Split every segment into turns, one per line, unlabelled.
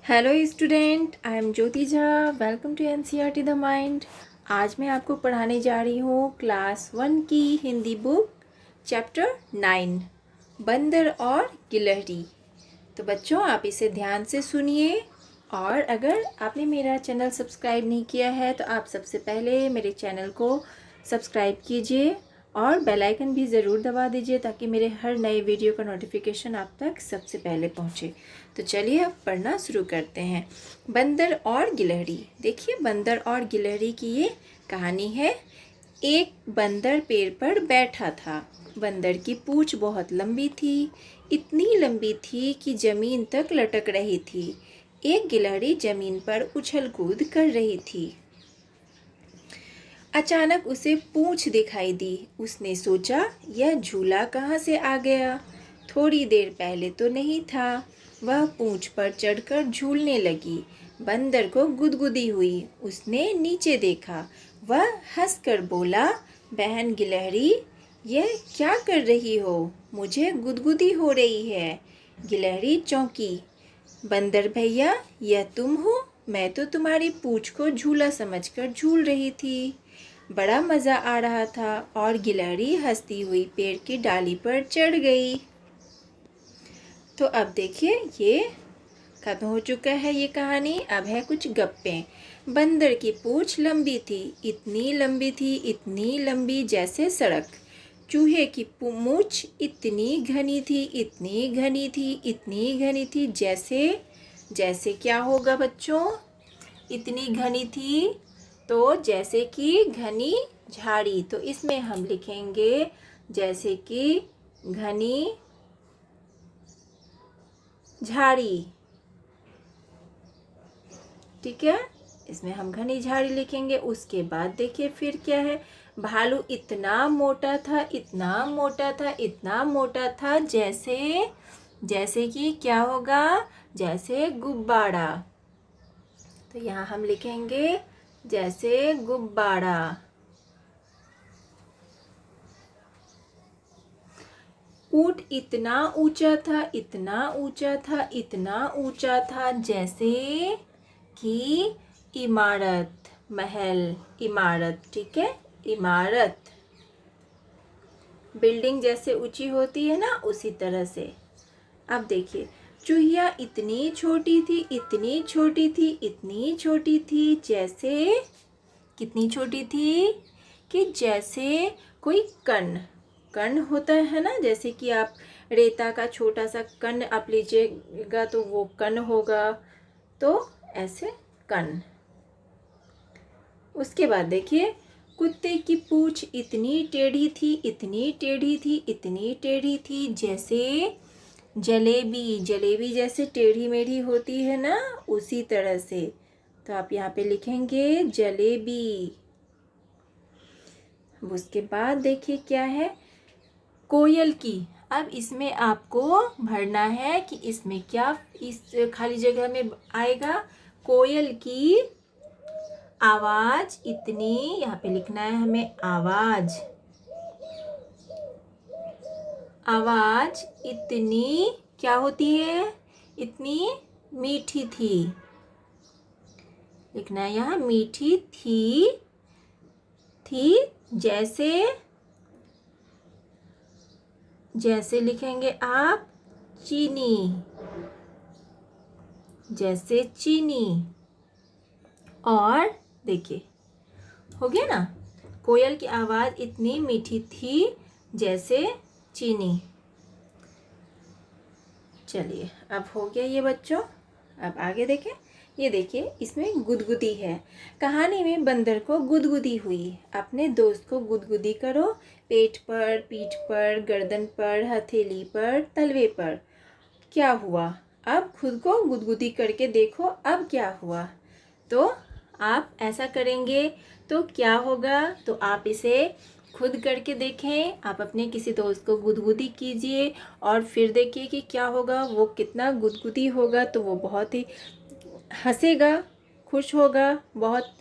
Hello student, I am Jyoti Jha. Welcome to NCERT the mind. आज मैं आपको पढ़ाने जा रही हूँ क्लास 1 की हिंदी बुक चैप्टर 9 बंदर और गिलहरी। तो बच्चों, आप इसे ध्यान से सुनिए और अगर आपने मेरा चैनल सब्सक्राइब नहीं किया है तो आप सबसे पहले मेरे चैनल को सब्सक्राइब कीजिए और बेल आइकन भी ज़रूर दबा दीजिए ताकि मेरे हर नए वीडियो का नोटिफिकेशन आप तक सबसे पहले पहुंचे। तो चलिए अब पढ़ना शुरू करते हैं। बंदर और गिलहरी। देखिए, बंदर और गिलहरी की ये कहानी है। एक बंदर पेड़ पर बैठा था। बंदर की पूंछ बहुत लंबी थी, इतनी लंबी थी कि जमीन तक लटक रही थी। एक गिलहरी जमीन पर उछल कूद कर रही थी। अचानक उसे पूंछ दिखाई दी। उसने सोचा, यह झूला कहाँ से आ गया? थोड़ी देर पहले तो नहीं था। वह पूंछ पर चढ़कर झूलने लगी। बंदर को गुदगुदी हुई। उसने नीचे देखा। वह हंसकर बोला, बहन गिलहरी, यह क्या कर रही हो? मुझे गुदगुदी हो रही है। गिलहरी चौंकी। बंदर भैया, यह तुम हो? मैं तो तुम्हारी पूंछ को झूला समझकर झूल रही थी। बड़ा मज़ा आ रहा था और गिलहरी हंसती हुई पेड़ की डाली पर चढ़ गई। तो अब देखिए, ये खत्म हो चुका है ये कहानी। अब है कुछ गप्पें। बंदर की पूंछ लंबी थी, इतनी लंबी थी, इतनी लंबी जैसे सड़क। चूहे की मूंछ इतनी घनी थी, इतनी घनी थी, इतनी घनी थी जैसे जैसे क्या होगा बच्चों? इतनी घनी थी तो जैसे कि घनी झाड़ी। तो इसमें हम लिखेंगे जैसे कि घनी झाड़ी। ठीक है, इसमें हम घनी झाड़ी लिखेंगे। उसके बाद देखिए फिर क्या है। भालू इतना मोटा था, इतना मोटा था, इतना मोटा था जैसे जैसे कि क्या होगा? जैसे गुब्बारा। तो यहाँ हम लिखेंगे जैसे गुब्बारा। ऊंट इतना ऊंचा था, इतना ऊंचा था, इतना ऊंचा था जैसे कि इमारत, महल, इमारत। ठीक है, इमारत। बिल्डिंग जैसे ऊंची होती है ना, उसी तरह से। अब देखिए, चूहिया इतनी छोटी थी, इतनी छोटी थी, इतनी छोटी थी जैसे कितनी छोटी थी कि जैसे कोई कण। कण होता है ना, जैसे कि आप रेता का छोटा सा कण आप लीजिएगा तो वो कण होगा। तो ऐसे कण। उसके बाद देखिए, कुत्ते की पूंछ इतनी टेढ़ी थी, इतनी टेढ़ी थी, इतनी टेढ़ी थी जैसे जलेबी। जलेबी जैसे टेढ़ी मेढ़ी होती है ना, उसी तरह से। तो आप यहाँ पे लिखेंगे जलेबी। उसके बाद देखिए क्या है, कोयल की। अब इसमें आपको भरना है कि इसमें क्या इस खाली जगह में आएगा। कोयल की आवाज इतनी, यहाँ पे लिखना है हमें आवाज। आवाज इतनी क्या होती है? इतनी मीठी थी। लिखना है यहाँ मीठी थी जैसे जैसे लिखेंगे आप चीनी। जैसे चीनी। और देखिए, हो गया ना। कोयल की आवाज इतनी मीठी थी जैसे चीनी। चलिए, अब हो गया ये बच्चों। अब आगे देखें। ये देखिए, इसमें गुदगुदी है। कहानी में बंदर को गुदगुदी हुई। अपने दोस्त को गुदगुदी करो। पेट पर, पीठ पर, गर्दन पर, हथेली पर, तलवे पर। क्या हुआ? अब खुद को गुदगुदी करके देखो, अब क्या हुआ? तो आप ऐसा करेंगे तो क्या होगा? तो आप इसे खुद करके देखें। आप अपने किसी दोस्त को गुदगुदी कीजिए और फिर देखिए कि क्या होगा। वो कितना गुदगुदी होगा तो वो बहुत ही हंसेगा, खुश होगा बहुत।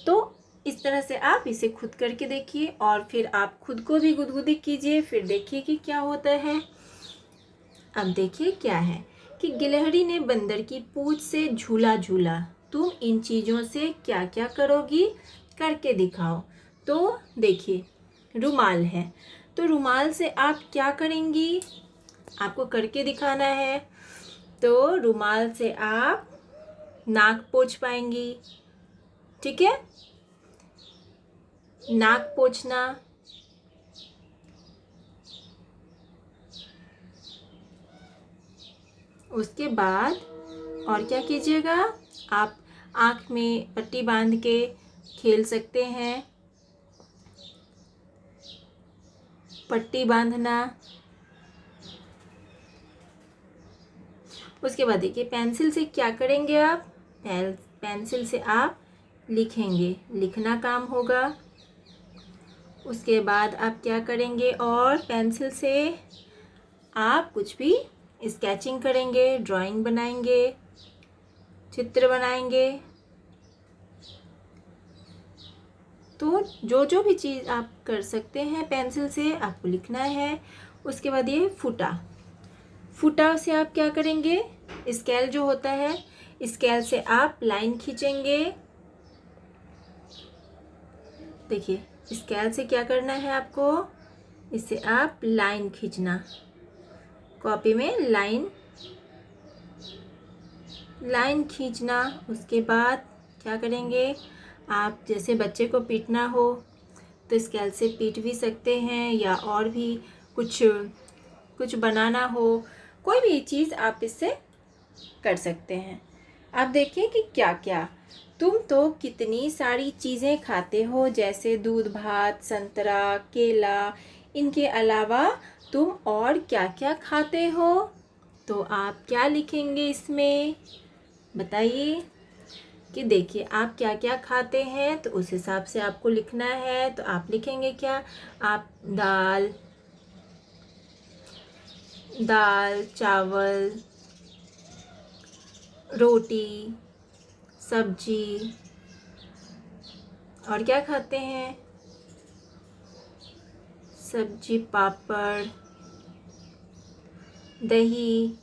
तो इस तरह से आप इसे खुद करके देखिए और फिर आप खुद को भी गुदगुदी कीजिए, फिर देखिए कि क्या होता है। अब देखिए क्या है। कि गिलहरी ने बंदर की पूंछ से झूला झूला, तुम इन चीज़ों से क्या क्या करोगी, करके दिखाओ। तो देखिए, रुमाल है, तो रुमाल से आप क्या करेंगी, आपको करके दिखाना है। तो रुमाल से आप नाक पोंछ पाएंगी, ठीक है, नाक पोंछना। उसके बाद और क्या कीजिएगा, आप आँख में पट्टी बांध के खेल सकते हैं, पट्टी बांधना। उसके बाद देखिए, पेंसिल से क्या करेंगे आप, पेंसिल से आप लिखेंगे, लिखना काम होगा। उसके बाद आप क्या करेंगे, और पेंसिल से आप कुछ भी स्केचिंग करेंगे, ड्राइंग बनाएंगे, चित्र बनाएंगे। तो जो जो भी चीज़ आप कर सकते हैं पेंसिल से, आपको लिखना है। उसके बाद ये फुटा, फुटा से आप क्या करेंगे, स्केल जो होता है, स्केल से आप लाइन खींचेंगे। देखिए, स्केल से क्या करना है आपको, इससे आप लाइन खींचना, कॉपी में लाइन खींचना। उसके बाद क्या करेंगे, आप जैसे बच्चे को पीटना हो तो स्केल से पीट भी सकते हैं, या और भी कुछ बनाना हो, कोई भी चीज़ आप इससे कर सकते हैं। आप देखिए कि क्या क्या, तुम तो कितनी सारी चीज़ें खाते हो, जैसे दूध भात, संतरा, केला, इनके अलावा तुम और क्या क्या खाते हो। तो आप क्या लिखेंगे इसमें, बताइए कि देखिए आप क्या क्या खाते हैं, तो उस हिसाब से आपको लिखना है। तो आप लिखेंगे क्या, आप दाल, चावल, रोटी, सब्जी, और क्या खाते हैं, सब्जी, पापड़, दही,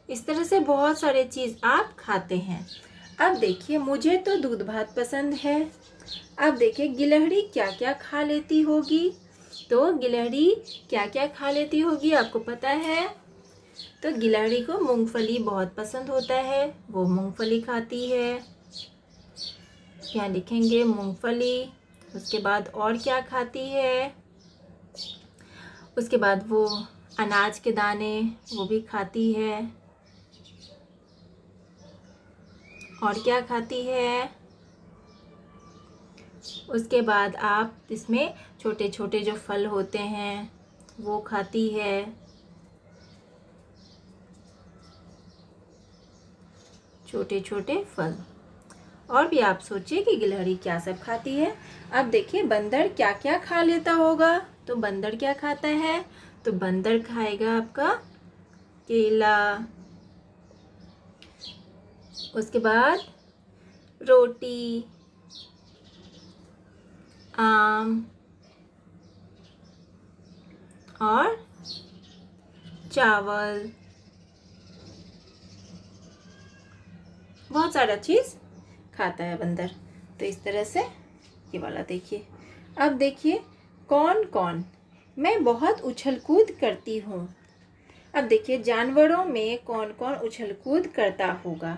इस तरह से बहुत सारे चीज़ आप खाते हैं। अब देखिए, मुझे तो दूध भात पसंद है। अब देखिए, गिलहरी क्या क्या खा लेती होगी, तो गिलहरी क्या क्या खा लेती होगी आपको पता है। तो गिलहरी को मूंगफली बहुत पसंद होता है, वो मूंगफली खाती है, यहाँ लिखेंगे मूंगफली। उसके बाद और क्या खाती है, उसके बाद वो अनाज के दाने, वो भी खाती है। और क्या खाती है, उसके बाद आप इसमें छोटे छोटे जो फल होते हैं वो खाती है। छोटे छोटे फल। और भी आप सोचिए कि गिलहरी क्या सब खाती है। अब देखिए, बंदर क्या क्या खा लेता होगा, तो बंदर क्या खाता है, तो बंदर खाएगा आपका केला, उसके बाद रोटी, आम और चावल, बहुत सारा चीज़ खाता है बंदर। तो इस तरह से ये वाला देखिए। अब देखिए, कौन कौन, मैं बहुत उछल कूद करती हूँ। अब देखिए, जानवरों में कौन कौन उछल कूद करता होगा,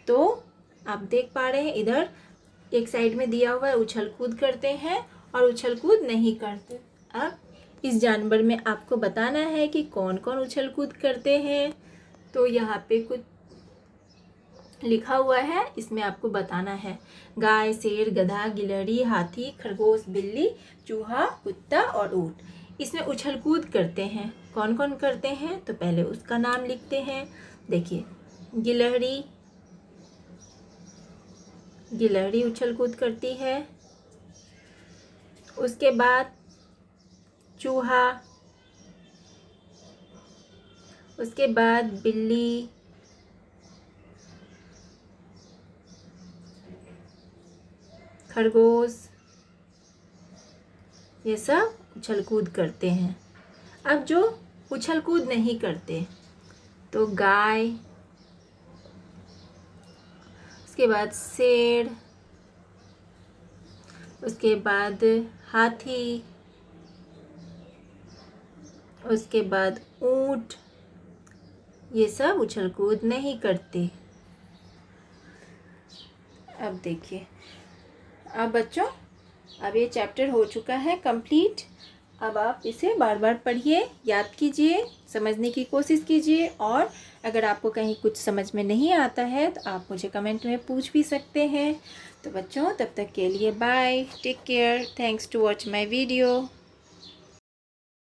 तो आप देख पा रहे हैं इधर एक साइड में दिया हुआ है, उछल कूद करते हैं और उछल कूद नहीं करते। अब इस जानवर में आपको बताना है कि कौन कौन उछल कूद करते हैं। तो यहाँ पे कुछ लिखा हुआ है, इसमें आपको बताना है, गाय, शेर, गधा, गिलहरी, हाथी, खरगोश, बिल्ली, चूहा, कुत्ता और ऊँट इसमें उछल कूद करते हैं। कौन कौन करते हैं, तो पहले उसका नाम लिखते हैं। देखिए, गिलहरी उछल कूद करती है। उसके बाद चूहा, उसके बाद बिल्ली, खरगोश, ये सब उछल कूद करते हैं। अब जो उछल कूद नहीं करते, तो गाय, उसके बाद शेर, उसके बाद हाथी, उसके बाद ऊंट। ये सब उछल कूद नहीं करते। अब देखिए, अब बच्चों, अब ये चैप्टर हो चुका है कंप्लीट। अब आप इसे बार बार पढ़िए, याद कीजिए, समझने की कोशिश कीजिए, और अगर आपको कहीं कुछ समझ में नहीं आता है तो आप मुझे कमेंट में पूछ भी सकते हैं। तो बच्चों, तब तक के लिए bye, take care, thanks to watch my video.